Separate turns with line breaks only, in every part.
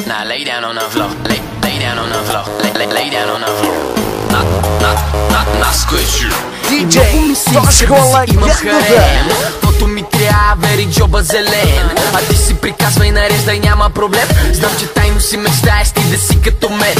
Now lay down on the floor, lay down on the floor, lay down on the floor. На скъчу
DJ Тошко легендата.
Тото ми трябва, вери джоба зелен. А ти си приказвай, нареждай, няма проблем. Знам, че тайно си мечтаеш ти да си като мен.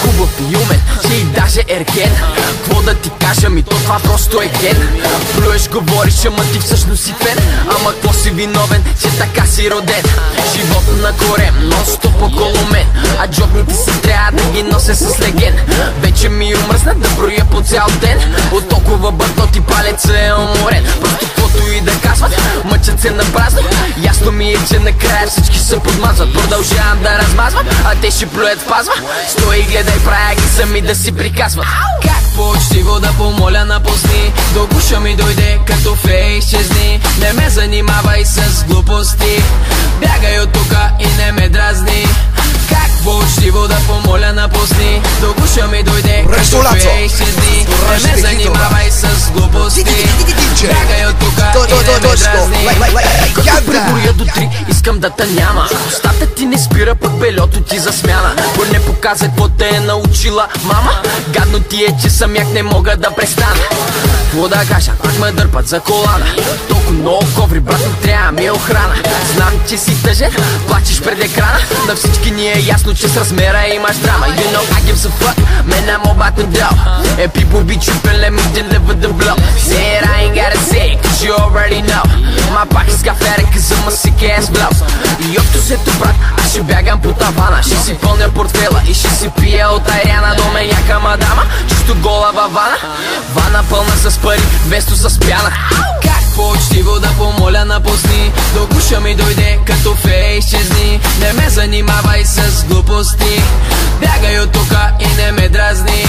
Хубав и умен, че и даже ерген. Кво да ти кажа, ми то това просто е ген. Плюеш, говориш, ама ти всъщност си фен. Ама кво си виновен, че така си роден. Живот на корем, нон-стоп около мен. А джобните си трябва да ги нося с леген. Вече ми омръзна да броя по цял ден. От толкова бъртоти палецът е уморен. Просто каквото и да казват, мъчат се на празно. Ясно ми е, че накрая всички се подмазват. Продължавам да размазвам, а те ще плюят в пазва. Стой и гледай, правя ги сами да си приказват. Как по-учтиво да помоля напусни. До гуша ми дойде като фей, изчезни. Не ме занимавай с глупости. Бягай от тука и не ме дразни. Как по-учтиво да помоля напусни. До гуша ми дойде като фей, изчезни. Не ме занимавай с глупости. Бягай от тука и не ме дразни. Като преброя до 3, искам да те няма. Устата ти не спира, пък белето ти за смяна. Поне показа какво те е научила мама. Гадно ти е, че самяк не мога да престана. Какво да кажа, пак ме дърпат за колана. Толкова много коври, брат, ми трябва ми е охрана. Знам, че си тъжен, плачеш пред екрана. На всички ни е ясно, че с размера имаш драма. You know I give a fuck, man I'm about to blow. And people be tripping, let me deliver the blow. Say it, I ain't gotta say it, cause you already know. My pockets got fatter cause I'm a sick ass blow. И общо сето, брат, аз ще бягам по тавана. Ще си пълня портфела и ще си пия от айряна до меняка мадама. Чисто гола във вана, вана пълна с пари, вместо с пяна. Как по-учтиво да помоля напусни. До гуша ми дойде като фей, изчезни. Не ме занимавай с глупости. Бягай от тука и не ме дразни.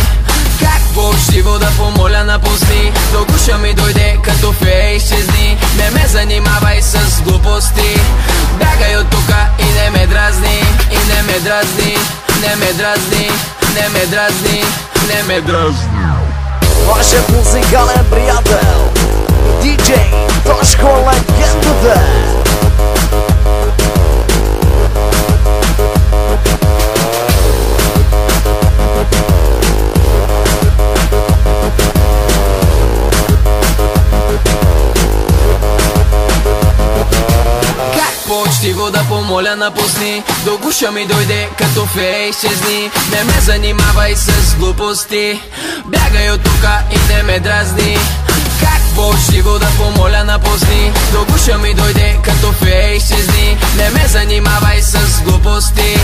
Как по-учтиво да помоля напусни. До гуша ми дойде като фей, изчезни. Не ме занимавай с глупости. Бягай от тука и не ме дразни. И не ме дразни, не ме дразни, не ме дразни, не ме дразни.
Вашият музикален приятел DJ Тошко легендата.
По-учтиво да помоля напусни. До гуша ми дойде като фей, изчезни. Не ме занимавай с глупости. Бягай от тука и не ме дразни. Как по-учтиво да помоля напусни. До гуша ми дойде като фей, изчезни. Не ме занимавай с глупости.